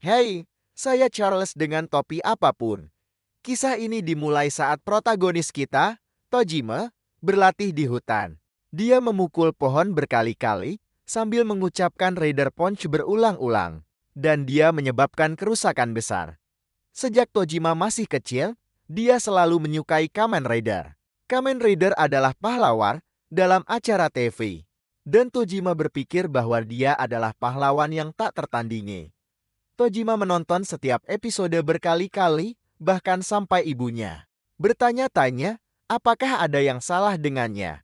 Hey, saya Charles dengan topi apapun. Kisah ini dimulai saat protagonis kita, Tojima, berlatih di hutan. Dia memukul pohon berkali-kali sambil mengucapkan Raider Punch berulang-ulang. Dan dia menyebabkan kerusakan besar. Sejak Tojima masih kecil, dia selalu menyukai Kamen Rider. Kamen Rider adalah pahlawan dalam acara TV. Dan Tojima berpikir bahwa dia adalah pahlawan yang tak tertandingi. Tojima menonton setiap episode berkali-kali, bahkan sampai ibunya bertanya-tanya apakah ada yang salah dengannya.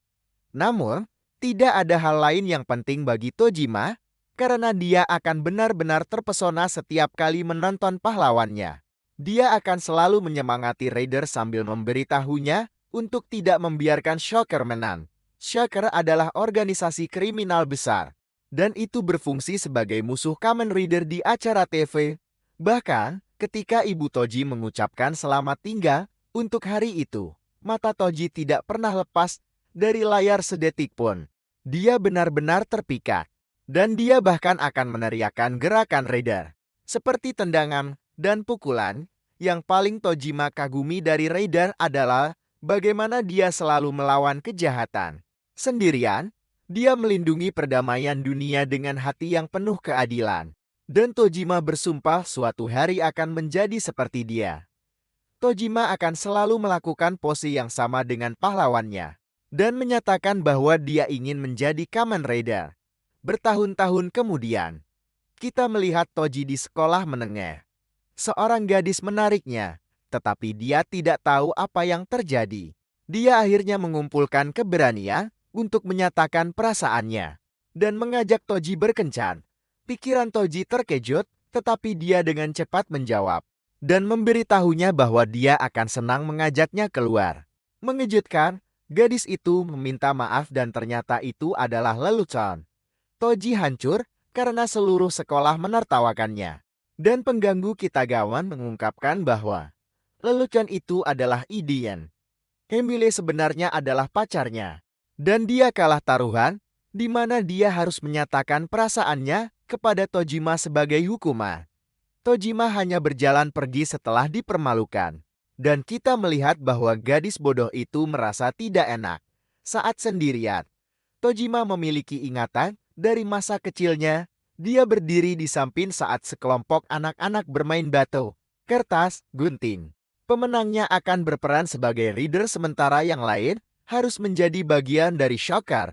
Namun, tidak ada hal lain yang penting bagi Tojima, karena dia akan benar-benar terpesona setiap kali menonton pahlawannya. Dia akan selalu menyemangati Raider sambil memberitahunya untuk tidak membiarkan Shocker menang. Shocker adalah organisasi kriminal besar, dan itu berfungsi sebagai musuh Kamen Rider di acara TV. Bahkan, ketika Ibu Toji mengucapkan selamat tinggal untuk hari itu, mata Toji tidak pernah lepas dari layar sedetik pun. Dia benar-benar terpikat. Dan dia bahkan akan meneriakkan gerakan Raider. Seperti tendangan dan pukulan, yang paling Tojima kagumi dari Raider adalah bagaimana dia selalu melawan kejahatan. Sendirian, dia melindungi perdamaian dunia dengan hati yang penuh keadilan. Dan Tojima bersumpah suatu hari akan menjadi seperti dia. Tojima akan selalu melakukan pose yang sama dengan pahlawannya. Dan menyatakan bahwa dia ingin menjadi Kamen Rider. Bertahun-tahun kemudian, kita melihat Toji di sekolah menengah. Seorang gadis menariknya, tetapi dia tidak tahu apa yang terjadi. Dia akhirnya mengumpulkan keberanian untuk menyatakan perasaannya dan mengajak Toji berkencan. Pikiran Toji terkejut, tetapi dia dengan cepat menjawab dan memberitahunya bahwa dia akan senang mengajaknya keluar. Mengejutkan, gadis itu meminta maaf dan ternyata itu adalah lelucon. Toji hancur karena seluruh sekolah menertawakannya. Dan pengganggu Kitagawan mengungkapkan bahwa lelucon itu adalah Idien. Emile sebenarnya adalah pacarnya. Dan dia kalah taruhan, di mana dia harus menyatakan perasaannya kepada Tojima sebagai hukuman. Tojima hanya berjalan pergi setelah dipermalukan. Dan kita melihat bahwa gadis bodoh itu merasa tidak enak. Saat sendirian, Tojima memiliki ingatan dari masa kecilnya. Dia berdiri di samping saat sekelompok anak-anak bermain batu, kertas, gunting. Pemenangnya akan berperan sebagai Rider sementara yang lain harus menjadi bagian dari Shocker.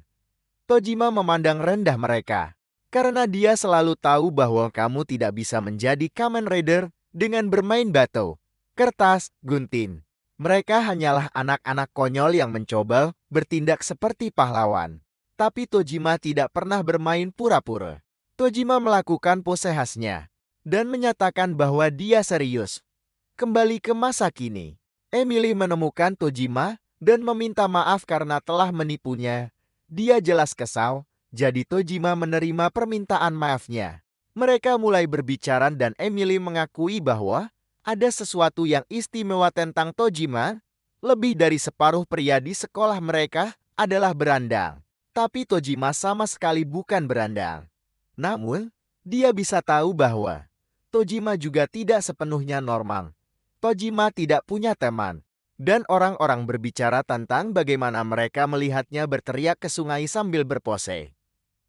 Tojima memandang rendah mereka, karena dia selalu tahu bahwa kamu tidak bisa menjadi Kamen Rider dengan bermain batu, kertas, gunting. Mereka hanyalah anak-anak konyol yang mencoba bertindak seperti pahlawan. Tapi Tojima tidak pernah bermain pura-pura. Tojima melakukan pose khasnya dan menyatakan bahwa dia serius. Kembali ke masa kini, Emily menemukan Tojima dan meminta maaf karena telah menipunya. Dia jelas kesal, jadi Tojima menerima permintaan maafnya. Mereka mulai berbicara dan Emily mengakui bahwa ada sesuatu yang istimewa tentang Tojima. Lebih dari separuh pria di sekolah mereka adalah berandal. Tapi Tojima sama sekali bukan berandal. Namun, dia bisa tahu bahwa Tojima juga tidak sepenuhnya normal. Tojima tidak punya teman. Dan orang-orang berbicara tentang bagaimana mereka melihatnya berteriak ke sungai sambil berpose.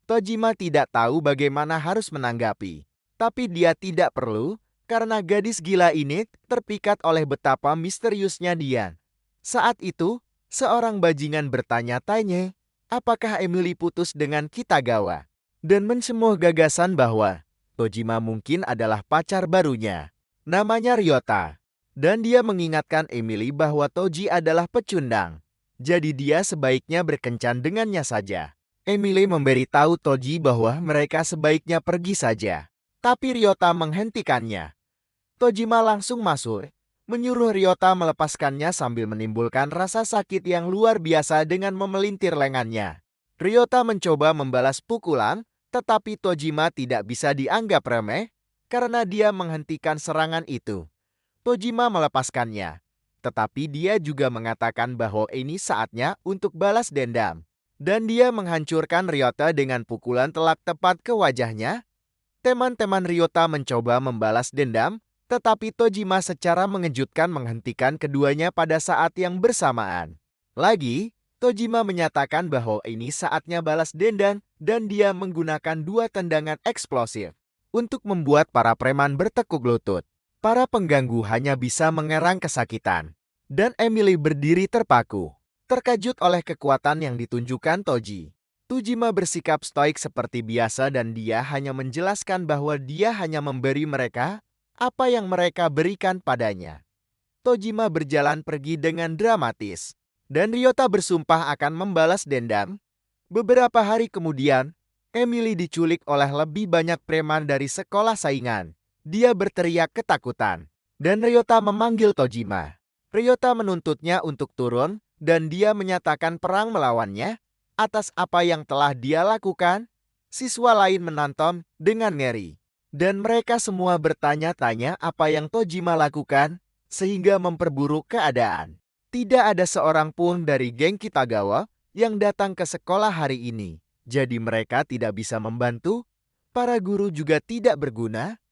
Tojima tidak tahu bagaimana harus menanggapi. Tapi dia tidak perlu, karena gadis gila ini terpikat oleh betapa misteriusnya dia. Saat itu, seorang bajingan bertanya-tanya, apakah Emily putus dengan Kitagawa? Dan mencemuh gagasan bahwa Tojima mungkin adalah pacar barunya. Namanya Ryota. Dan dia mengingatkan Emily bahwa Toji adalah pecundang. Jadi dia sebaiknya berkencan dengannya saja. Emily memberitahu Toji bahwa mereka sebaiknya pergi saja. Tapi Ryota menghentikannya. Tojima langsung masuk, menyuruh Ryota melepaskannya sambil menimbulkan rasa sakit yang luar biasa dengan memelintir lengannya. Ryota mencoba membalas pukulan, tetapi Tojima tidak bisa dianggap remeh karena dia menghentikan serangan itu. Tojima melepaskannya, tetapi dia juga mengatakan bahwa ini saatnya untuk balas dendam. Dan dia menghancurkan Ryota dengan pukulan telak tepat ke wajahnya. Teman-teman Ryota mencoba membalas dendam, tetapi Tojima secara mengejutkan menghentikan keduanya pada saat yang bersamaan. Lagi, Tojima menyatakan bahwa ini saatnya balas dendam dan dia menggunakan 2 tendangan eksplosif untuk membuat para preman bertekuk lutut. Para pengganggu hanya bisa mengerang kesakitan. Dan Emily berdiri terpaku, terkejut oleh kekuatan yang ditunjukkan Toji. Tojima bersikap stoik seperti biasa dan dia hanya menjelaskan bahwa dia hanya memberi mereka apa yang mereka berikan padanya. Tojima berjalan pergi dengan dramatis, dan Ryota bersumpah akan membalas dendam. Beberapa hari kemudian, Emily diculik oleh lebih banyak preman dari sekolah saingan. Dia berteriak ketakutan, dan Ryota memanggil Tojima. Ryota menuntutnya untuk turun, dan dia menyatakan perang melawannya. Atas apa yang telah dia lakukan, siswa lain menonton dengan ngeri. Dan mereka semua bertanya-tanya apa yang Tojima lakukan, sehingga memperburuk keadaan. Tidak ada seorang pun dari geng Kitagawa yang datang ke sekolah hari ini. Jadi mereka tidak bisa membantu, para guru juga tidak berguna.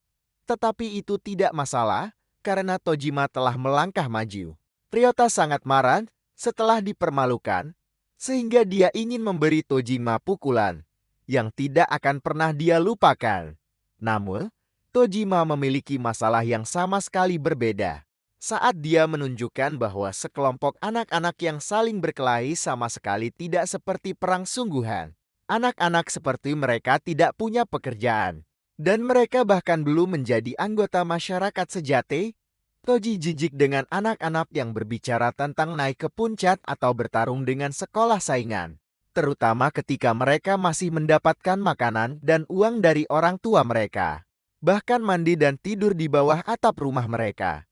Tetapi itu tidak masalah, karena Tojima telah melangkah maju. Ryota sangat marah setelah dipermalukan, sehingga dia ingin memberi Tojima pukulan yang tidak akan pernah dia lupakan. Namun, Tojima memiliki masalah yang sama sekali berbeda. Saat dia menunjukkan bahwa sekelompok anak-anak yang saling berkelahi sama sekali tidak seperti perang sungguhan. Anak-anak seperti mereka tidak punya pekerjaan. Dan mereka bahkan belum menjadi anggota masyarakat sejati. Toji jijik dengan anak-anak yang berbicara tentang naik ke puncak atau bertarung dengan sekolah saingan. Terutama ketika mereka masih mendapatkan makanan dan uang dari orang tua mereka. Bahkan mandi dan tidur di bawah atap rumah mereka.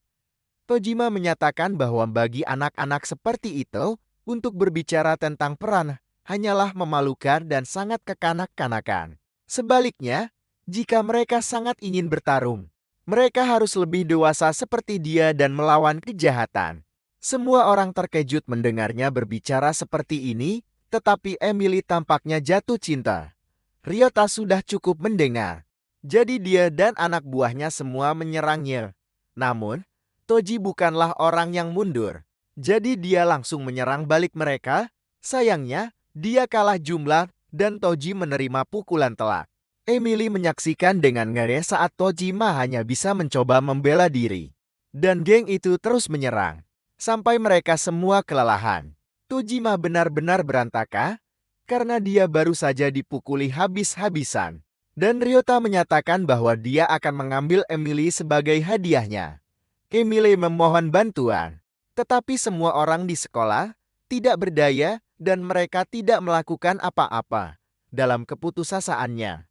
Tojima menyatakan bahwa bagi anak-anak seperti itu, untuk berbicara tentang peran hanyalah memalukan dan sangat kekanak-kanakan. Sebaliknya, jika mereka sangat ingin bertarung, mereka harus lebih dewasa seperti dia dan melawan kejahatan. Semua orang terkejut mendengarnya berbicara seperti ini, tetapi Emily tampaknya jatuh cinta. Ryota sudah cukup mendengar. Jadi dia dan anak buahnya semua menyerangnya. Namun, Toji bukanlah orang yang mundur. Jadi dia langsung menyerang balik mereka. Sayangnya, dia kalah jumlah dan Toji menerima pukulan telak. Emily menyaksikan dengan ngeri saat Tojima hanya bisa mencoba membela diri. Dan geng itu terus menyerang, sampai mereka semua kelelahan. Tojima benar-benar berantakan, karena dia baru saja dipukuli habis-habisan. Dan Ryota menyatakan bahwa dia akan mengambil Emily sebagai hadiahnya. Emily memohon bantuan, tetapi semua orang di sekolah tidak berdaya dan mereka tidak melakukan apa-apa dalam keputusasaan.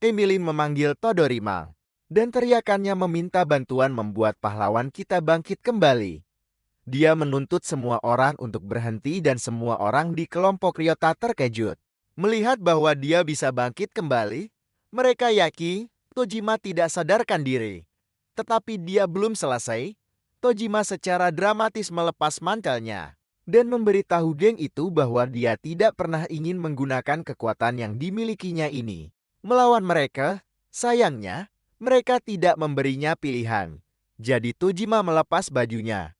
Emily memanggil Todorima, dan teriakannya meminta bantuan membuat pahlawan kita bangkit kembali. Dia menuntut semua orang untuk berhenti dan semua orang di kelompok Ryota terkejut. Melihat bahwa dia bisa bangkit kembali, mereka yakin Tojima tidak sadarkan diri. Tetapi dia belum selesai. Tojima secara dramatis melepas mantelnya dan memberitahu geng itu bahwa dia tidak pernah ingin menggunakan kekuatan yang dimilikinya ini melawan mereka. Sayangnya, mereka tidak memberinya pilihan. Jadi Tojima melepas bajunya.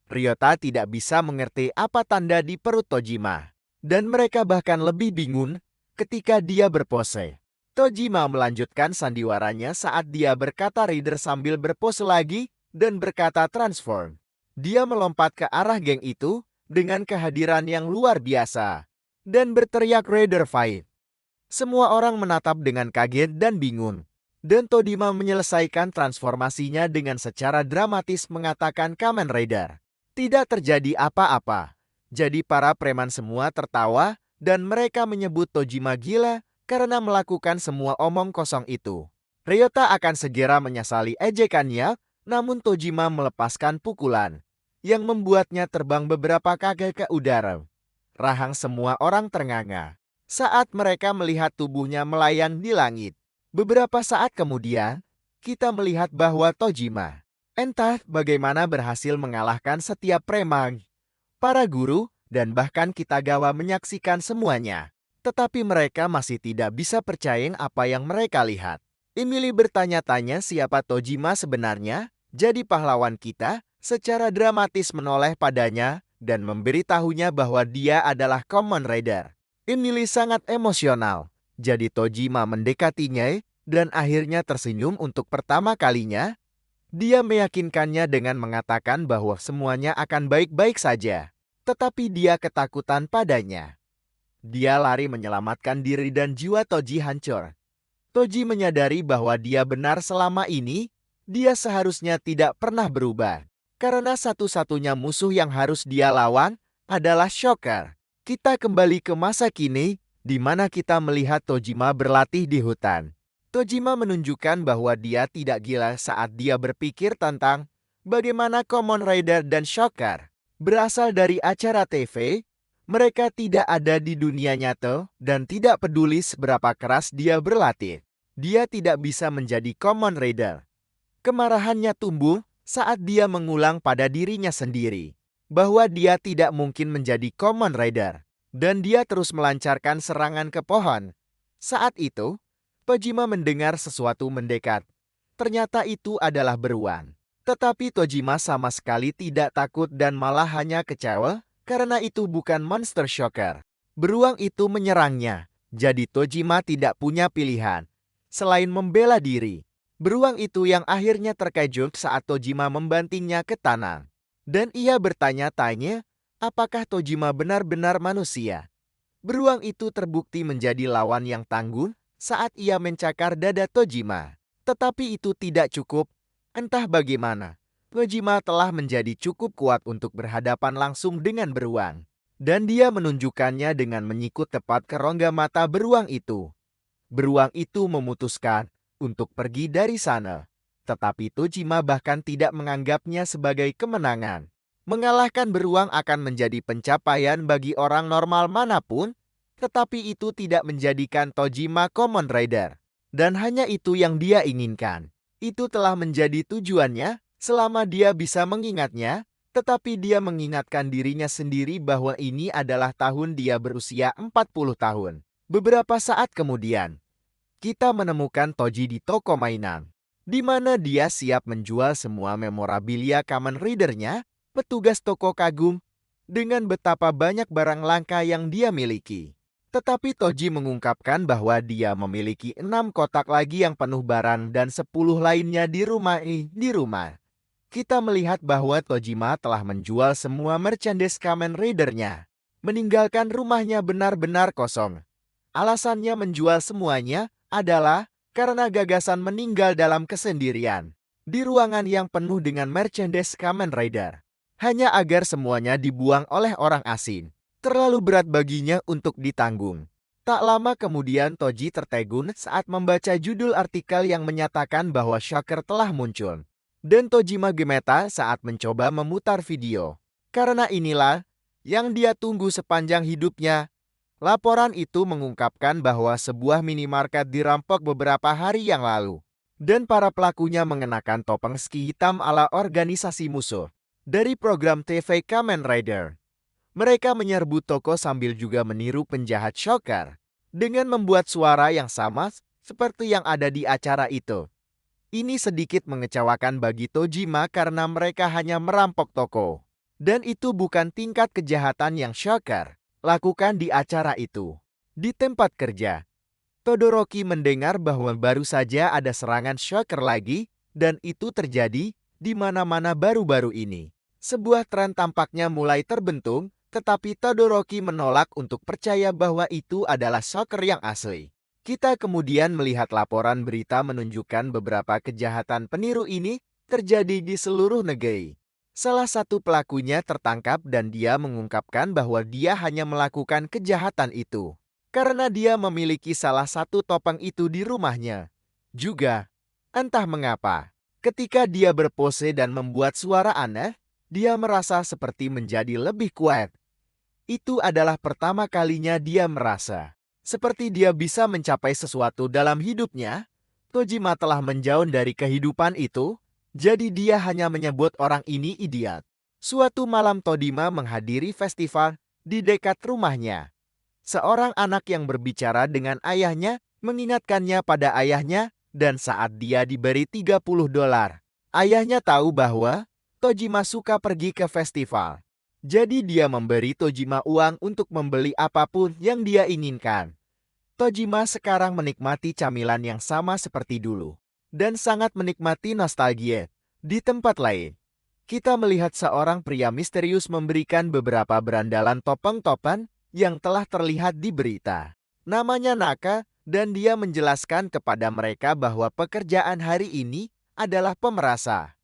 Ryota tidak bisa mengerti apa tanda di perut Tojima. Dan mereka bahkan lebih bingung ketika dia berpose. Tojima melanjutkan sandiwaranya saat dia berkata Rider sambil berpose lagi dan berkata transform. Dia melompat ke arah geng itu dengan kehadiran yang luar biasa dan berteriak Rider Fight. Semua orang menatap dengan kaget dan bingung. Dan Tojima menyelesaikan transformasinya dengan secara dramatis mengatakan Kamen Rider. Tidak terjadi apa-apa. Jadi para preman semua tertawa dan mereka menyebut Tojima gila karena melakukan semua omong kosong itu. Ryota akan segera menyesali ejekannya, namun Tojima melepaskan pukulan yang membuatnya terbang beberapa kaki ke udara. Rahang semua orang ternganga saat mereka melihat tubuhnya melayang di langit. Beberapa saat kemudian, kita melihat bahwa Tojima entah bagaimana berhasil mengalahkan setiap preman. Para guru dan bahkan Kitagawa menyaksikan semuanya. Tetapi mereka masih tidak bisa percaya apa yang mereka lihat. Emily bertanya-tanya siapa Tojima sebenarnya, jadi pahlawan kita secara dramatis menoleh padanya dan memberitahunya bahwa dia adalah Kamen Rider. Emily sangat emosional, jadi Tojima mendekatinya dan akhirnya tersenyum untuk pertama kalinya. Dia meyakinkannya dengan mengatakan bahwa semuanya akan baik-baik saja. Tetapi dia ketakutan padanya. Dia lari menyelamatkan diri dan jiwa Toji hancur. Toji menyadari bahwa dia benar selama ini, dia seharusnya tidak pernah berubah. Karena satu-satunya musuh yang harus dia lawan adalah Shocker. Kita kembali ke masa kini, di mana kita melihat Tojima berlatih di hutan. Tojima menunjukkan bahwa dia tidak gila saat dia berpikir tentang bagaimana Kamen Rider dan Shocker berasal dari acara TV. Mereka tidak ada di dunia nyata dan tidak peduli seberapa keras dia berlatih. Dia tidak bisa menjadi Kamen Rider. Kemarahannya tumbuh saat dia mengulang pada dirinya sendiri bahwa dia tidak mungkin menjadi Kamen Rider. Dan dia terus melancarkan serangan ke pohon. Saat itu, Tojima mendengar sesuatu mendekat. Ternyata itu adalah beruang. Tetapi Tojima sama sekali tidak takut dan malah hanya kecewa karena itu bukan monster Shocker. Beruang itu menyerangnya, jadi Tojima tidak punya pilihan selain membela diri. Beruang itu yang akhirnya terkejut saat Tojima membantingnya ke tanah. Dan ia bertanya-tanya, apakah Tojima benar-benar manusia? Beruang itu terbukti menjadi lawan yang tangguh saat ia mencakar dada Tojima. Tetapi itu tidak cukup. Entah bagaimana, Tojima telah menjadi cukup kuat untuk berhadapan langsung dengan beruang. Dan dia menunjukkannya dengan menyikut tepat ke rongga mata beruang itu. Beruang itu memutuskan untuk pergi dari sana. Tetapi Tojima bahkan tidak menganggapnya sebagai kemenangan. Mengalahkan beruang akan menjadi pencapaian bagi orang normal manapun, tetapi itu tidak menjadikan Tojima Kamen Rider. Dan hanya itu yang dia inginkan. Itu telah menjadi tujuannya selama dia bisa mengingatnya, tetapi dia mengingatkan dirinya sendiri bahwa ini adalah tahun dia berusia 40 tahun. Beberapa saat kemudian, kita menemukan Toji di toko mainan, di mana dia siap menjual semua memorabilia Kamen Rider-nya. Petugas toko kagum dengan betapa banyak barang langka yang dia miliki. Tetapi Toji mengungkapkan bahwa dia memiliki 6 kotak lagi yang penuh barang dan 10 lainnya di rumah. Kita melihat bahwa Tojima telah menjual semua merchandise Kamen Rider-nya, meninggalkan rumahnya benar-benar kosong. Alasannya menjual semuanya adalah karena gagasan meninggal dalam kesendirian di ruangan yang penuh dengan merchandise Kamen Rider. Hanya agar semuanya dibuang oleh orang asing. Terlalu berat baginya untuk ditanggung. Tak lama kemudian Toji tertegun saat membaca judul artikel yang menyatakan bahwa Shocker telah muncul. Dan Tojima gemetar saat mencoba memutar video. Karena inilah yang dia tunggu sepanjang hidupnya. Laporan itu mengungkapkan bahwa sebuah minimarket dirampok beberapa hari yang lalu. Dan para pelakunya mengenakan topeng ski hitam ala organisasi musuh dari program TV Kamen Rider. Mereka menyerbu toko sambil juga meniru penjahat Shocker dengan membuat suara yang sama seperti yang ada di acara itu. Ini sedikit mengecewakan bagi Tojima karena mereka hanya merampok toko. Dan itu bukan tingkat kejahatan yang Shocker lakukan di acara itu. Di tempat kerja, Todoroki mendengar bahwa baru saja ada serangan Shocker lagi dan itu terjadi di mana-mana baru-baru ini. Sebuah tren tampaknya mulai terbentuk, tetapi Todoroki menolak untuk percaya bahwa itu adalah Shocker yang asli. Kita kemudian melihat laporan berita menunjukkan beberapa kejahatan peniru ini terjadi di seluruh negeri. Salah satu pelakunya tertangkap dan dia mengungkapkan bahwa dia hanya melakukan kejahatan itu karena dia memiliki salah satu topeng itu di rumahnya. Juga, entah mengapa, ketika dia berpose dan membuat suara aneh, dia merasa seperti menjadi lebih kuat. Itu adalah pertama kalinya dia merasa seperti dia bisa mencapai sesuatu dalam hidupnya. Tojima telah menjauh dari kehidupan itu, jadi dia hanya menyebut orang ini idiot. Suatu malam Tojima menghadiri festival di dekat rumahnya. Seorang anak yang berbicara dengan ayahnya mengingatkannya pada ayahnya Dan saat dia diberi $30, ayahnya tahu bahwa Tojima suka pergi ke festival. Jadi dia memberi Tojima uang untuk membeli apapun yang dia inginkan. Tojima sekarang menikmati camilan yang sama seperti dulu. Dan sangat menikmati nostalgia. Di tempat lain, kita melihat seorang pria misterius memberikan beberapa berandalan topeng-topan yang telah terlihat di berita. Namanya Naka, dan dia menjelaskan kepada mereka bahwa pekerjaan hari ini adalah pemerasa.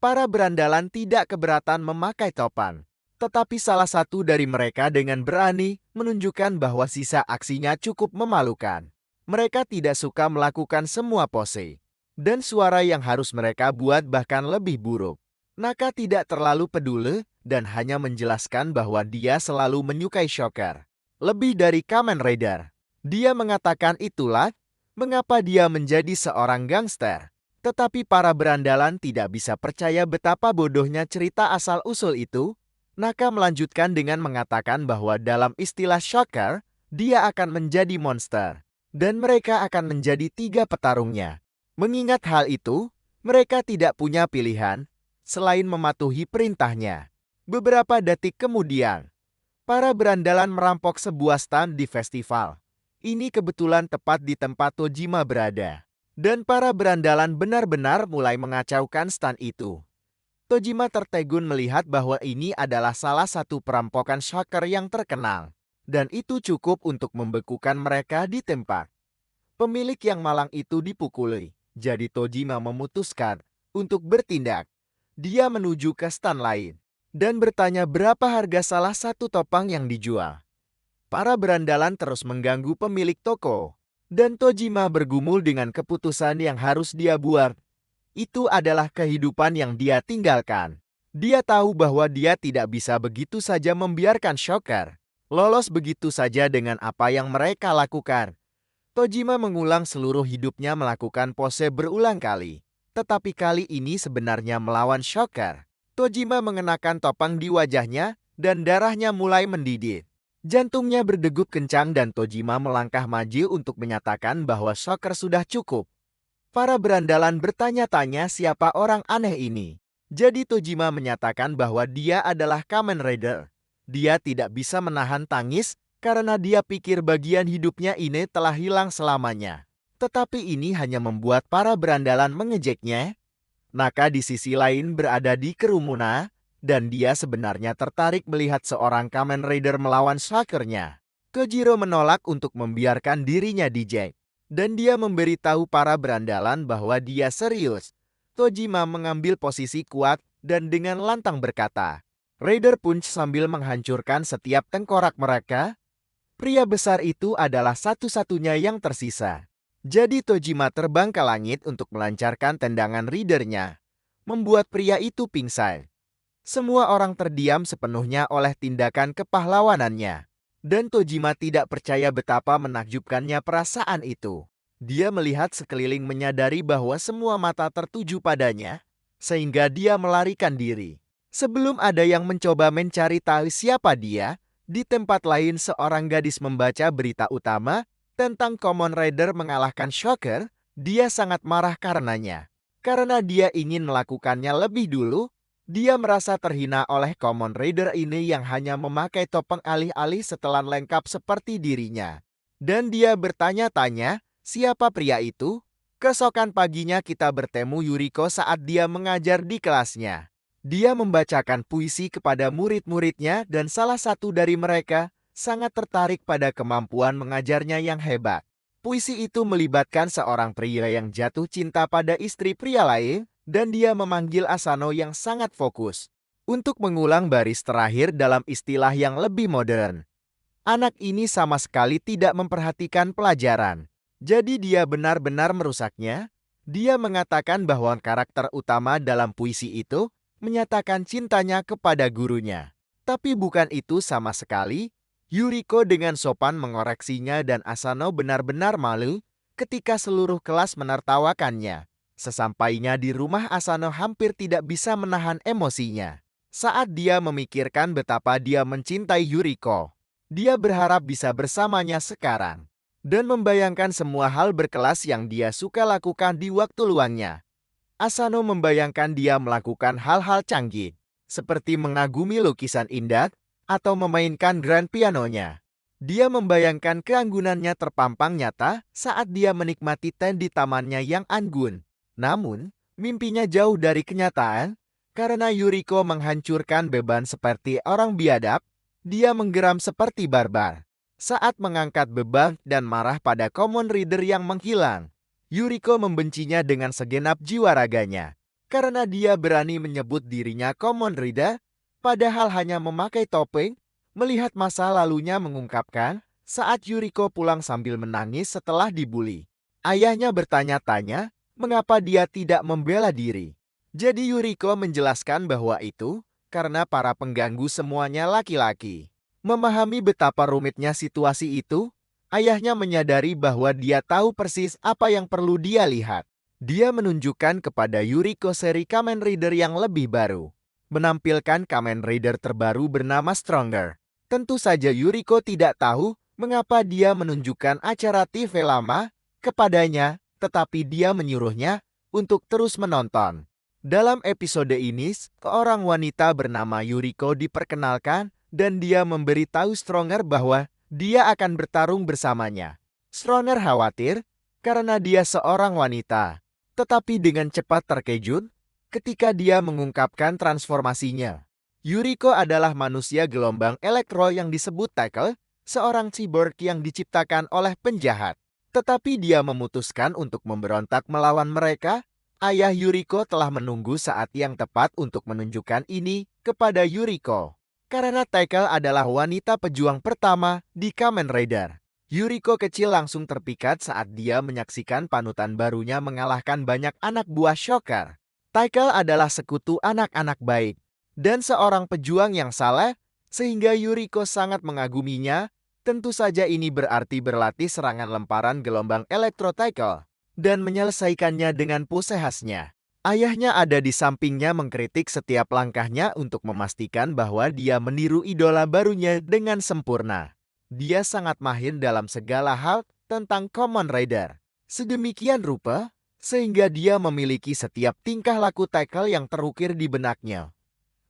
Para berandalan tidak keberatan memakai topan. Tetapi salah satu dari mereka dengan berani menunjukkan bahwa sisa aksinya cukup memalukan. Mereka tidak suka melakukan semua pose. Dan suara yang harus mereka buat bahkan lebih buruk. Naka tidak terlalu peduli dan hanya menjelaskan bahwa dia selalu menyukai Shocker. Lebih dari Kamen Rider. Dia mengatakan itulah mengapa dia menjadi seorang gangster. Tetapi para berandalan tidak bisa percaya betapa bodohnya cerita asal-usul itu. Naka melanjutkan dengan mengatakan bahwa dalam istilah Shocker, dia akan menjadi monster. Dan mereka akan menjadi 3 petarungnya. Mengingat hal itu, mereka tidak punya pilihan selain mematuhi perintahnya. Beberapa detik kemudian, para berandalan merampok sebuah stand di festival. Ini kebetulan tepat di tempat Tojima berada. Dan para berandalan benar-benar mulai mengacaukan stand itu. Tojima tertegun melihat bahwa ini adalah salah satu perampokan Shocker yang terkenal. Dan itu cukup untuk membekukan mereka di tempat. Pemilik yang malang itu dipukuli. Jadi Tojima memutuskan untuk bertindak. Dia menuju ke stand lain. Dan bertanya berapa harga salah satu topang yang dijual. Para berandalan terus mengganggu pemilik toko. Dan Tojima bergumul dengan keputusan yang harus dia buat. Itu adalah kehidupan yang dia tinggalkan. Dia tahu bahwa dia tidak bisa begitu saja membiarkan Shocker lolos begitu saja dengan apa yang mereka lakukan. Tojima mengulang seluruh hidupnya melakukan pose berulang kali. Tetapi kali ini sebenarnya melawan Shocker. Tojima mengenakan topeng di wajahnya dan darahnya mulai mendidih. Jantungnya berdegup kencang dan Tojima melangkah maju untuk menyatakan bahwa Shocker sudah cukup. Para berandalan bertanya-tanya siapa orang aneh ini. Jadi Tojima menyatakan bahwa dia adalah Kamen Rider. Dia tidak bisa menahan tangis karena dia pikir bagian hidupnya ini telah hilang selamanya. Tetapi ini hanya membuat para berandalan mengejeknya. Naka di sisi lain berada di kerumunan. Dan dia sebenarnya tertarik melihat seorang Kamen Rider melawan Shocker-nya. Kojiro menolak untuk membiarkan dirinya dijek. Dan dia memberitahu para berandalan bahwa dia serius. Tojima mengambil posisi kuat dan dengan lantang berkata, Raider Punch sambil menghancurkan setiap tengkorak mereka. Pria besar itu adalah satu-satunya yang tersisa. Jadi Tojima terbang ke langit untuk melancarkan tendangan ridernya. Membuat pria itu pingsan. Semua orang terdiam sepenuhnya oleh tindakan kepahlawanannya. Dan Tojima tidak percaya betapa menakjubkannya perasaan itu. Dia melihat sekeliling menyadari bahwa semua mata tertuju padanya, sehingga dia melarikan diri. Sebelum ada yang mencoba mencari tahu siapa dia, di tempat lain seorang gadis membaca berita utama tentang Kamen Rider mengalahkan Shocker. Dia sangat marah karenanya. Karena dia ingin melakukannya lebih dulu. Dia merasa terhina oleh Kamen Rider ini yang hanya memakai topeng alih-alih setelan lengkap seperti dirinya. Dan dia bertanya-tanya, siapa pria itu? Keesokan paginya kita bertemu Yuriko saat dia mengajar di kelasnya. Dia membacakan puisi kepada murid-muridnya dan salah satu dari mereka sangat tertarik pada kemampuan mengajarnya yang hebat. Puisi itu melibatkan seorang pria yang jatuh cinta pada istri pria lain. Dan dia memanggil Asano yang sangat fokus untuk mengulang baris terakhir dalam istilah yang lebih modern. Anak ini sama sekali tidak memperhatikan pelajaran. Jadi dia benar-benar merusaknya. Dia mengatakan bahwa karakter utama dalam puisi itu menyatakan cintanya kepada gurunya. Tapi bukan itu sama sekali. Yuriko dengan sopan mengoreksinya dan Asano benar-benar malu ketika seluruh kelas menertawakannya. Sesampainya di rumah, Asano hampir tidak bisa menahan emosinya. Saat dia memikirkan betapa dia mencintai Yuriko, dia berharap bisa bersamanya sekarang. dan membayangkan semua hal berkelas yang dia suka lakukan di waktu luangnya. Asano membayangkan dia melakukan hal-hal canggih, seperti mengagumi lukisan indah atau memainkan grand pianonya. Dia membayangkan keanggunannya terpampang nyata saat dia menikmati teh di tamannya yang anggun. Namun, mimpinya jauh dari kenyataan karena Yuriko menghancurkan beban seperti orang biadab. Dia menggeram seperti barbar saat mengangkat beban dan marah pada common reader yang menghilang. Yuriko membencinya dengan segenap jiwa raganya karena dia berani menyebut dirinya common reader, padahal hanya memakai topeng. Melihat masa lalunya mengungkapkan saat Yuriko pulang sambil menangis setelah dibully. Ayahnya bertanya-tanya mengapa dia tidak membela diri. Jadi Yuriko menjelaskan bahwa itu karena para pengganggu semuanya laki-laki. Memahami betapa rumitnya situasi itu, ayahnya menyadari bahwa dia tahu persis apa yang perlu dia lihat. Dia menunjukkan kepada Yuriko seri Kamen Rider yang lebih baru, menampilkan Kamen Rider terbaru bernama Stronger. Tentu saja Yuriko tidak tahu mengapa dia menunjukkan acara TV lama kepadanya, tetapi dia menyuruhnya untuk terus menonton. Dalam episode ini, seorang wanita bernama Yuriko diperkenalkan dan dia memberitahu Stronger bahwa dia akan bertarung bersamanya. Stronger khawatir karena dia seorang wanita, tetapi dengan cepat terkejut ketika dia mengungkapkan transformasinya. Yuriko adalah manusia gelombang elektro yang disebut Tackle, seorang cyborg yang diciptakan oleh penjahat. Tetapi dia memutuskan untuk memberontak melawan mereka. Ayah Yuriko telah menunggu saat yang tepat untuk menunjukkan ini kepada Yuriko. Karena Tackle adalah wanita pejuang pertama di Kamen Rider. Yuriko kecil langsung terpikat saat dia menyaksikan panutan barunya mengalahkan banyak anak buah Shocker. Tackle adalah sekutu anak-anak baik dan seorang pejuang yang saleh, sehingga Yuriko sangat mengaguminya. Tentu saja ini berarti berlatih serangan lemparan gelombang elektro Tackle dan menyelesaikannya dengan pose khasnya. Ayahnya ada di sampingnya mengkritik setiap langkahnya untuk memastikan bahwa dia meniru idola barunya dengan sempurna. Dia sangat mahir dalam segala hal tentang Kamen Rider. Sedemikian rupa, sehingga dia memiliki setiap tingkah laku Tackle yang terukir di benaknya.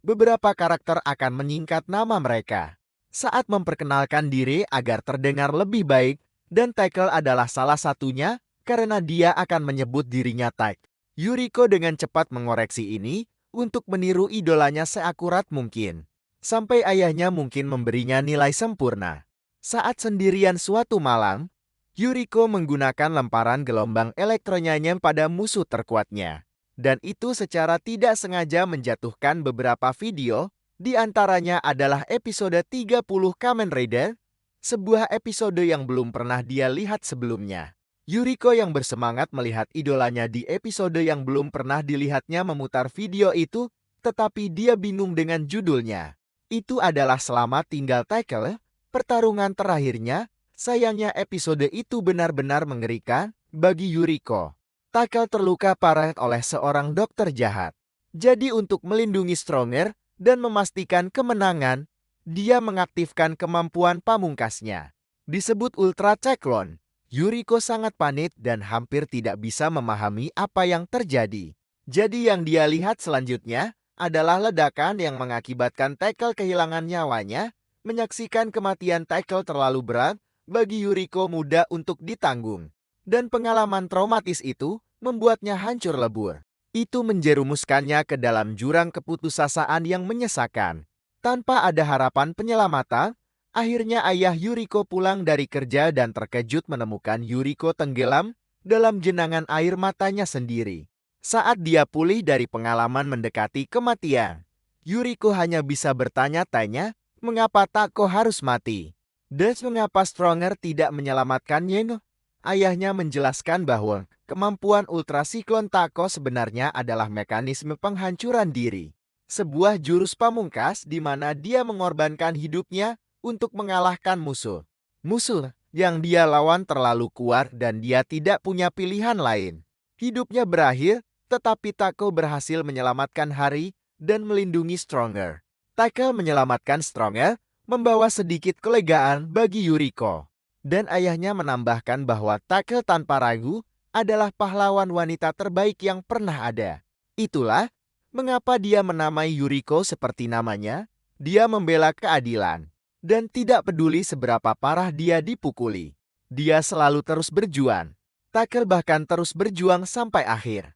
Beberapa karakter akan menyingkat nama mereka saat memperkenalkan diri agar terdengar lebih baik, dan Tackle adalah salah satunya karena dia akan menyebut dirinya Tack. Yuriko dengan cepat mengoreksi ini untuk meniru idolanya seakurat mungkin, sampai ayahnya mungkin memberinya nilai sempurna. Saat sendirian suatu malam, Yuriko menggunakan lemparan gelombang elektronya pada musuh terkuatnya. Dan itu secara tidak sengaja menjatuhkan beberapa video, di antaranya adalah episode 30 Kamen Rider, sebuah episode yang belum pernah dia lihat sebelumnya. Yuriko yang bersemangat melihat idolanya di episode yang belum pernah dilihatnya memutar video itu, tetapi dia bingung dengan judulnya. Itu adalah Selamat Tinggal Tackle, pertarungan terakhirnya. Sayangnya episode itu benar-benar mengerikan bagi Yuriko. Tackle terluka parah oleh seorang dokter jahat. Jadi untuk melindungi Stronger dan memastikan kemenangan, dia mengaktifkan kemampuan pamungkasnya. Disebut Ultra Cyclone. Yuriko sangat panik dan hampir tidak bisa memahami apa yang terjadi. Jadi yang dia lihat selanjutnya adalah ledakan yang mengakibatkan Tackle kehilangan nyawanya. Menyaksikan kematian Tackle terlalu berat bagi Yuriko mudah untuk ditanggung. Dan pengalaman traumatis itu membuatnya hancur lebur. Itu menjerumuskannya ke dalam jurang keputusasaan yang menyesakan. Tanpa ada harapan penyelamatan, akhirnya ayah Yuriko pulang dari kerja dan terkejut menemukan Yuriko tenggelam dalam jenangan air matanya sendiri. Saat dia pulih dari pengalaman mendekati kematian, Yuriko hanya bisa bertanya-tanya mengapa Tako harus mati. Dan mengapa Stronger tidak menyelamatkannya? Ayahnya menjelaskan bahwa kemampuan Ultra Cyclone Tako sebenarnya adalah mekanisme penghancuran diri. Sebuah jurus pamungkas di mana dia mengorbankan hidupnya untuk mengalahkan musuh. Musuh yang dia lawan terlalu kuat dan dia tidak punya pilihan lain. Hidupnya berakhir, tetapi Tako berhasil menyelamatkan hari dan melindungi Stronger. Tako menyelamatkan Stronger membawa sedikit kelegaan bagi Yuriko. Dan ayahnya menambahkan bahwa Tackle tanpa ragu adalah pahlawan wanita terbaik yang pernah ada. Itulah mengapa dia menamai Yuriko seperti namanya. Dia membela keadilan dan tidak peduli seberapa parah dia dipukuli. Dia selalu terus berjuang. Tackle bahkan terus berjuang sampai akhir.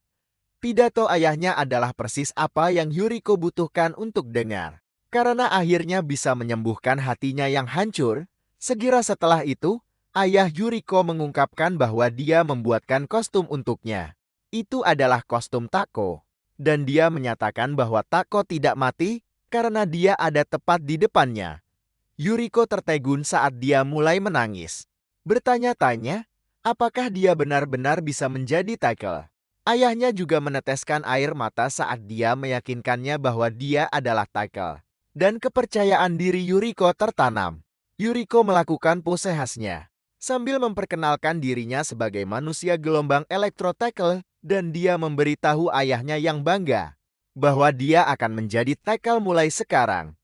Pidato ayahnya adalah persis apa yang Yuriko butuhkan untuk dengar. Karena akhirnya bisa menyembuhkan hatinya yang hancur. Segera setelah itu, ayah Yuriko mengungkapkan bahwa dia membuatkan kostum untuknya. Itu adalah kostum Tako. Dan dia menyatakan bahwa Tako tidak mati karena dia ada tepat di depannya. Yuriko tertegun saat dia mulai menangis. Bertanya-tanya, apakah dia benar-benar bisa menjadi Tackle? Ayahnya juga meneteskan air mata saat dia meyakinkannya bahwa dia adalah Tackle. Dan kepercayaan diri Yuriko tertanam. Yuriko melakukan pose khasnya, sambil memperkenalkan dirinya sebagai manusia gelombang elektro Tackle, dan dia memberitahu ayahnya yang bangga bahwa dia akan menjadi Tackle mulai sekarang.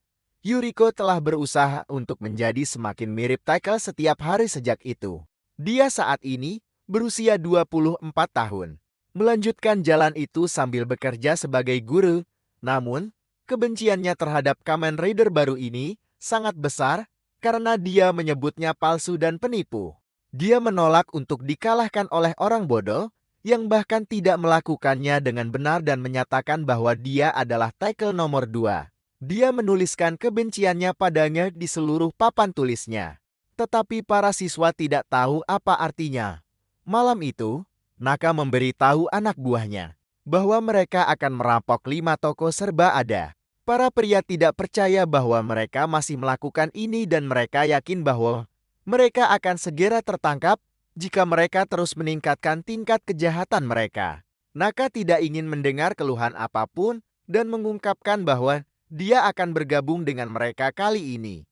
Yuriko telah berusaha untuk menjadi semakin mirip Tackle setiap hari sejak itu. Dia saat ini berusia 24 tahun. Melanjutkan jalan itu sambil bekerja sebagai guru. Namun, kebenciannya terhadap Kamen Rider baru ini sangat besar karena dia menyebutnya palsu dan penipu. Dia menolak untuk dikalahkan oleh orang bodoh yang bahkan tidak melakukannya dengan benar dan menyatakan bahwa dia adalah Tackle nomor 2. Dia menuliskan kebenciannya padanya di seluruh papan tulisnya. Tetapi para siswa tidak tahu apa artinya. Malam itu, Naka memberitahu anak buahnya bahwa mereka akan merampok 5 toko serba ada. Para pria tidak percaya bahwa mereka masih melakukan ini dan mereka yakin bahwa mereka akan segera tertangkap jika mereka terus meningkatkan tingkat kejahatan mereka. Naka tidak ingin mendengar keluhan apapun dan mengungkapkan bahwa dia akan bergabung dengan mereka kali ini.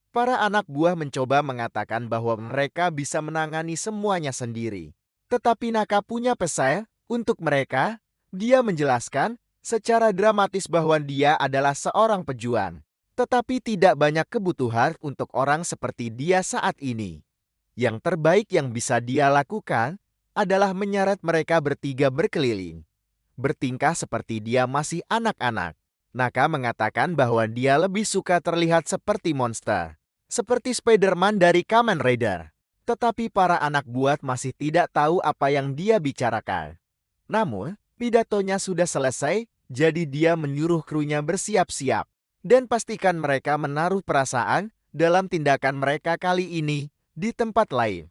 Para anak buah mencoba mengatakan bahwa mereka bisa menangani semuanya sendiri. Tetapi Naka punya pesan untuk mereka. Dia menjelaskan secara dramatis bahwa dia adalah seorang pejuang. Tetapi tidak banyak kebutuhan untuk orang seperti dia saat ini. Yang terbaik yang bisa dia lakukan adalah menyeret mereka bertiga berkeliling. Bertingkah seperti dia masih anak-anak. Naka mengatakan bahwa dia lebih suka terlihat seperti monster. Seperti Spider-Man dari Kamen Rider. Tetapi para anak buah masih tidak tahu apa yang dia bicarakan. Namun, pidatonya sudah selesai, jadi dia menyuruh krunya bersiap-siap. Dan pastikan mereka menaruh perasaan dalam tindakan mereka kali ini di tempat lain.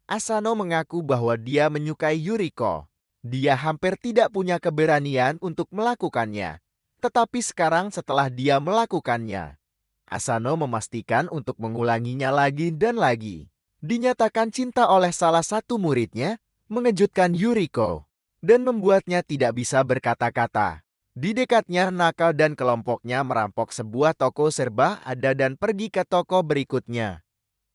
Asano mengaku bahwa dia menyukai Yuriko. Dia hampir tidak punya keberanian untuk melakukannya. Tetapi sekarang setelah dia melakukannya, Asano memastikan untuk mengulanginya lagi dan lagi. Dinyatakan cinta oleh salah satu muridnya, mengejutkan Yuriko dan membuatnya tidak bisa berkata-kata. Di dekatnya, Naka dan kelompoknya merampok sebuah toko serba ada dan pergi ke toko berikutnya.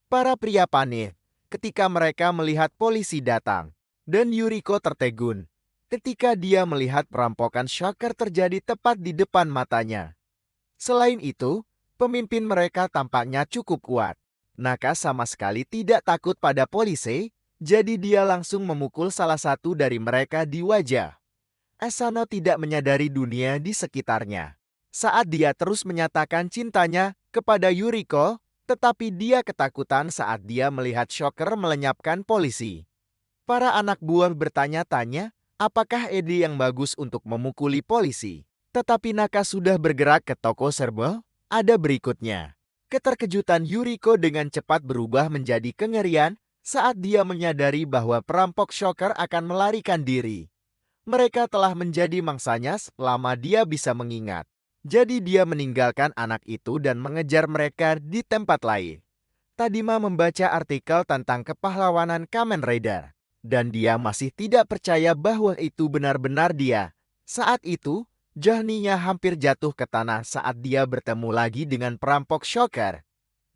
Para pria panik ketika mereka melihat polisi datang, dan Yuriko tertegun ketika dia melihat perampokan shocker terjadi tepat di depan matanya. Selain itu, pemimpin mereka tampaknya cukup kuat. Naka sama sekali tidak takut pada polisi, jadi dia langsung memukul salah satu dari mereka di wajah. Asano tidak menyadari dunia di sekitarnya saat dia terus menyatakan cintanya kepada Yuriko, tetapi dia ketakutan saat dia melihat shocker melenyapkan polisi. Para anak buah bertanya-tanya, apakah ide yang bagus untuk memukuli polisi? Tetapi Naka sudah bergerak ke toko serba ada berikutnya. Keterkejutan Yuriko dengan cepat berubah menjadi kengerian saat dia menyadari bahwa perampok shocker akan melarikan diri. Mereka telah menjadi mangsanya selama dia bisa mengingat. Jadi dia meninggalkan anak itu dan mengejar mereka di tempat lain. Tadima membaca artikel tentang kepahlawanan Kamen Rider. Dan dia masih tidak percaya bahwa itu benar-benar dia. Saat itu, jahninya hampir jatuh ke tanah saat dia bertemu lagi dengan perampok shocker.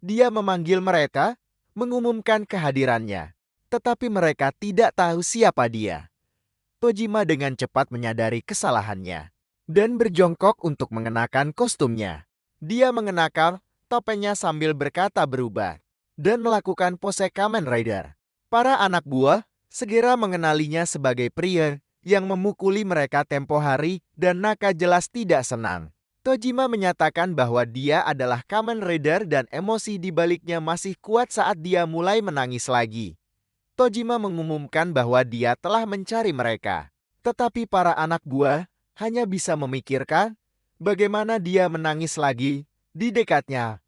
Dia memanggil mereka, mengumumkan kehadirannya. Tetapi mereka tidak tahu siapa dia. Tojima dengan cepat menyadari kesalahannya dan berjongkok untuk mengenakan kostumnya. Dia mengenakan topengnya sambil berkata berubah. dan melakukan pose Kamen Rider. Para anak buah segera mengenalinya sebagai pria yang memukuli mereka tempo hari dan Naka jelas tidak senang. Tojima menyatakan bahwa dia adalah Kamen Rider dan emosi di baliknya masih kuat saat dia mulai menangis lagi. Tojima mengumumkan bahwa dia telah mencari mereka. Tetapi para anak buah hanya bisa memikirkan bagaimana dia menangis lagi di dekatnya.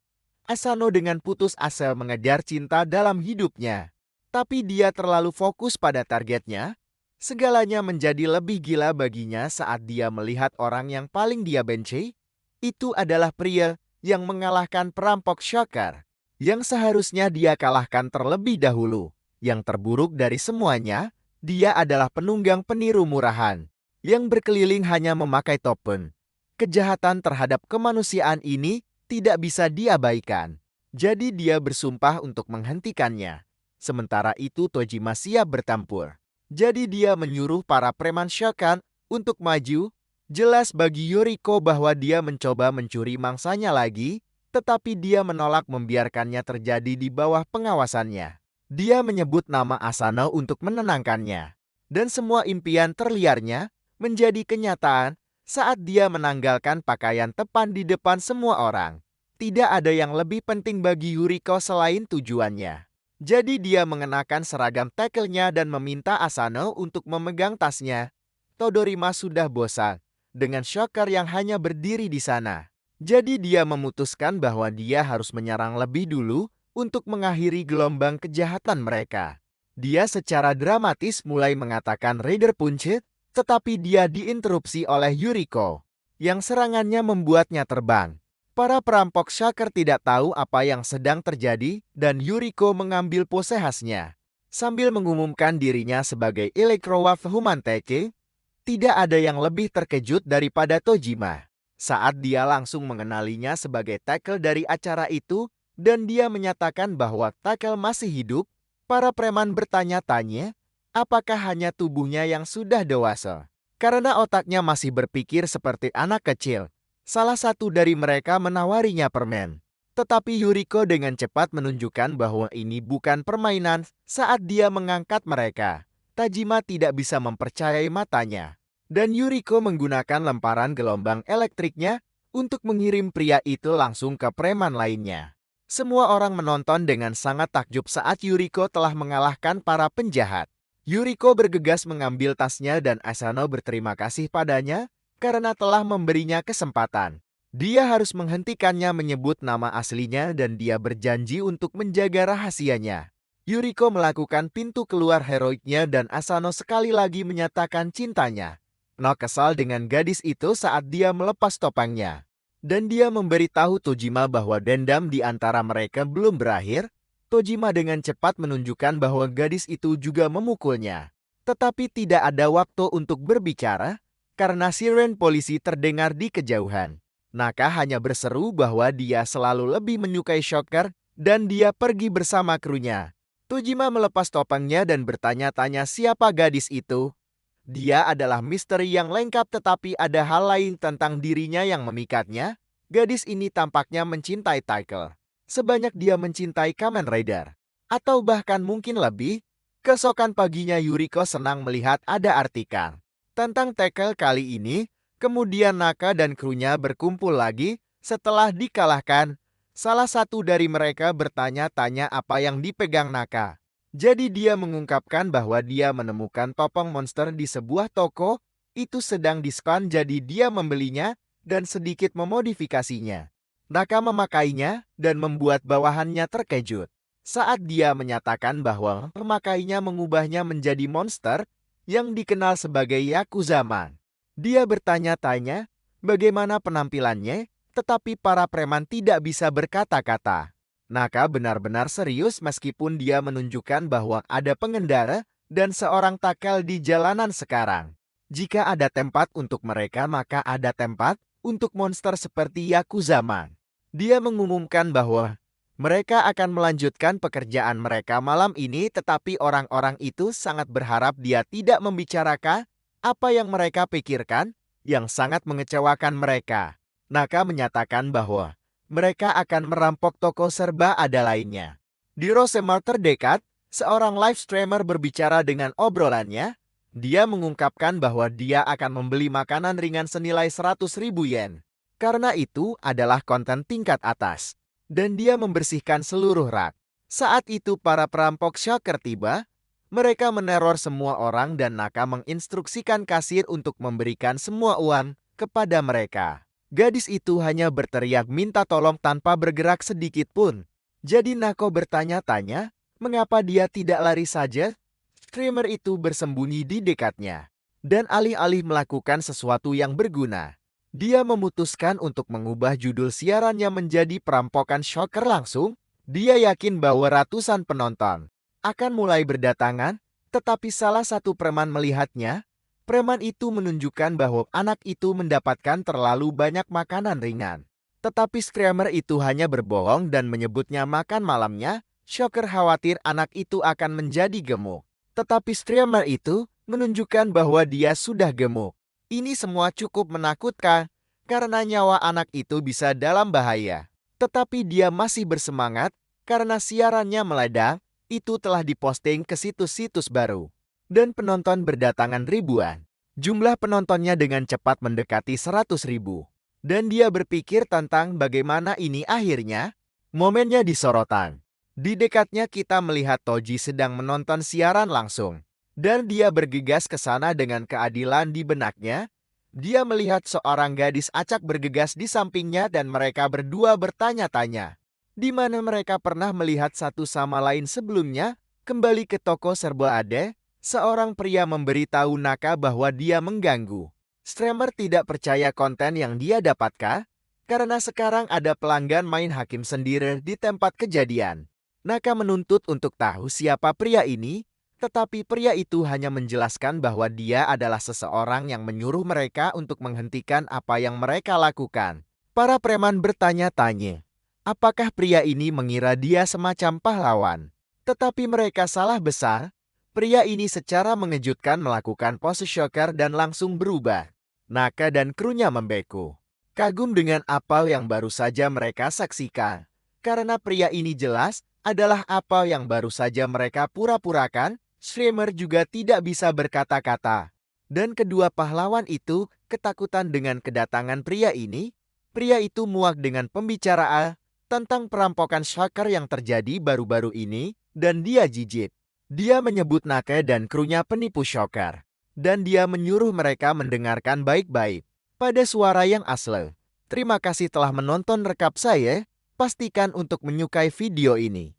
Asano dengan putus asa mengejar cinta dalam hidupnya. Tapi dia terlalu fokus pada targetnya. Segalanya menjadi lebih gila baginya saat dia melihat orang yang paling dia benci. Itu adalah pria yang mengalahkan perampok Shocker, yang seharusnya dia kalahkan terlebih dahulu. Yang terburuk dari semuanya, dia adalah penunggang peniru murahan, yang berkeliling hanya memakai topen. Kejahatan terhadap kemanusiaan ini tidak bisa diabaikan. Jadi dia bersumpah untuk menghentikannya. Sementara itu Tojima siap bertempur. Jadi dia menyuruh para preman Shokan untuk maju. Jelas bagi Yuriko bahwa dia mencoba mencuri mangsanya lagi, tetapi dia menolak membiarkannya terjadi di bawah pengawasannya. Dia menyebut nama Asano untuk menenangkannya. Dan semua impian terliarnya menjadi kenyataan saat dia menanggalkan pakaian tepan di depan semua orang. Tidak ada yang lebih penting bagi Yuriko selain tujuannya. Jadi dia mengenakan seragam tackle-nya dan meminta Asano untuk memegang tasnya. Todorima sudah bosan dengan Shocker yang hanya berdiri di sana. Jadi dia memutuskan bahwa dia harus menyerang lebih dulu untuk mengakhiri gelombang kejahatan mereka. Dia secara dramatis mulai mengatakan Raider Punch, tetapi dia diinterupsi oleh Yuriko, yang serangannya membuatnya terbang. Para perampok Shocker tidak tahu apa yang sedang terjadi dan Yuriko mengambil pose khasnya. Sambil mengumumkan dirinya sebagai Electrowave Humanteke, tidak ada yang lebih terkejut daripada Tojima saat dia langsung mengenalinya sebagai tackle dari acara itu dan dia menyatakan bahwa tackle masih hidup. Para preman bertanya-tanya, apakah hanya tubuhnya yang sudah dewasa? Karena otaknya masih berpikir seperti anak kecil. Salah satu dari mereka menawarinya permen. Tetapi Yuriko dengan cepat menunjukkan bahwa ini bukan permainan saat dia mengangkat mereka. Tajima tidak bisa mempercayai matanya. Dan Yuriko menggunakan lemparan gelombang elektriknya untuk mengirim pria itu langsung ke preman lainnya. Semua orang menonton dengan sangat takjub saat Yuriko telah mengalahkan para penjahat. Yuriko bergegas mengambil tasnya dan Asano berterima kasih padanya karena telah memberinya kesempatan. Dia harus menghentikannya menyebut nama aslinya dan dia berjanji untuk menjaga rahasianya. Yuriko melakukan pintu keluar heroiknya dan Asano sekali lagi menyatakan cintanya. No kesal dengan gadis itu saat dia melepas topengnya. Dan dia memberitahu Tojima bahwa dendam di antara mereka belum berakhir. Tojima dengan cepat menunjukkan bahwa gadis itu juga memukulnya. Tetapi tidak ada waktu untuk berbicara karena siren polisi terdengar di kejauhan. Naka hanya berseru bahwa dia selalu lebih menyukai Shocker dan dia pergi bersama krunya. Tojima melepas topengnya dan bertanya-tanya siapa gadis itu. Dia adalah misteri yang lengkap tetapi ada hal lain tentang dirinya yang memikatnya. Gadis ini tampaknya mencintai Tackle sebanyak dia mencintai Kamen Rider. Atau bahkan mungkin lebih. Keesokan paginya Yuriko senang melihat ada artikel tentang Tackle kali ini. Kemudian Naka dan krunya berkumpul lagi setelah dikalahkan. Salah satu dari mereka bertanya-tanya apa yang dipegang Naka. Jadi dia mengungkapkan bahwa dia menemukan topeng monster di sebuah toko. Itu sedang diskon jadi dia membelinya dan sedikit memodifikasinya. Naka memakainya dan membuat bawahannya terkejut saat dia menyatakan bahwa pemakainya mengubahnya menjadi monster yang dikenal sebagai Yakuzaman. Dia bertanya-tanya bagaimana penampilannya, tetapi para preman tidak bisa berkata-kata. Naka benar-benar serius meskipun dia menunjukkan bahwa ada pengendara dan seorang tackle di jalanan sekarang. Jika ada tempat untuk mereka maka ada tempat untuk monster seperti Yakuzaman. Dia mengumumkan bahwa mereka akan melanjutkan pekerjaan mereka malam ini tetapi orang-orang itu sangat berharap dia tidak membicarakan apa yang mereka pikirkan yang sangat mengecewakan mereka. Naka menyatakan bahwa mereka akan merampok toko serba ada lainnya. Di Rosemar terdekat, seorang live streamer berbicara dengan obrolannya. Dia mengungkapkan bahwa dia akan membeli makanan ringan senilai 100.000 yen. Karena itu adalah konten tingkat atas. Dan dia membersihkan seluruh rak. Saat itu para perampok shocker tiba. Mereka meneror semua orang dan Naka menginstruksikan kasir untuk memberikan semua uang kepada mereka. Gadis itu hanya berteriak minta tolong tanpa bergerak sedikit pun. Jadi Nako bertanya-tanya, mengapa dia tidak lari saja? Streamer itu bersembunyi di dekatnya. Dan alih-alih melakukan sesuatu yang berguna, dia memutuskan untuk mengubah judul siarannya menjadi perampokan shocker langsung. Dia yakin bahwa ratusan penonton akan mulai berdatangan, tetapi salah satu preman melihatnya. Preman itu menunjukkan bahwa anak itu mendapatkan terlalu banyak makanan ringan. Tetapi streamer itu hanya berbohong dan menyebutnya makan malamnya. Shocker khawatir anak itu akan menjadi gemuk. Tetapi streamer itu menunjukkan bahwa dia sudah gemuk. Ini semua cukup menakutkan karena nyawa anak itu bisa dalam bahaya. Tetapi dia masih bersemangat karena siarannya meledak. Itu telah diposting ke situs-situs baru. Dan penonton berdatangan ribuan. Jumlah penontonnya dengan cepat mendekati 100.000. Dan dia berpikir tentang bagaimana ini akhirnya. Momennya di sorotan. Di dekatnya kita melihat Toji sedang menonton siaran langsung. Dan dia bergegas ke sana dengan keadilan di benaknya. Dia melihat seorang gadis acak bergegas di sampingnya dan mereka berdua bertanya-tanya. Di mana mereka pernah melihat satu sama lain sebelumnya? Kembali ke toko serba Ade, seorang pria memberitahu Naka bahwa dia mengganggu. Streamer tidak percaya konten yang dia dapatkan, karena sekarang ada pelanggan main hakim sendiri di tempat kejadian. Naka menuntut untuk tahu siapa pria ini, tetapi pria itu hanya menjelaskan bahwa dia adalah seseorang yang menyuruh mereka untuk menghentikan apa yang mereka lakukan. Para preman bertanya-tanya, apakah pria ini mengira dia semacam pahlawan? Tetapi mereka salah besar. Pria ini secara mengejutkan melakukan pose shocker dan langsung berubah. Naka dan krunya membeku. Kagum dengan apa yang baru saja mereka saksikan. Karena pria ini jelas adalah apa yang baru saja mereka pura-purakan, streamer juga tidak bisa berkata-kata. Dan kedua pahlawan itu ketakutan dengan kedatangan pria ini. Pria itu muak dengan pembicaraan tentang perampokan shocker yang terjadi baru-baru ini, dan dia jijik. Dia menyebut Naka dan krunya penipu shocker. Dan dia menyuruh mereka mendengarkan baik-baik pada suara yang asli. Terima kasih telah menonton rekap saya. Pastikan untuk menyukai video ini.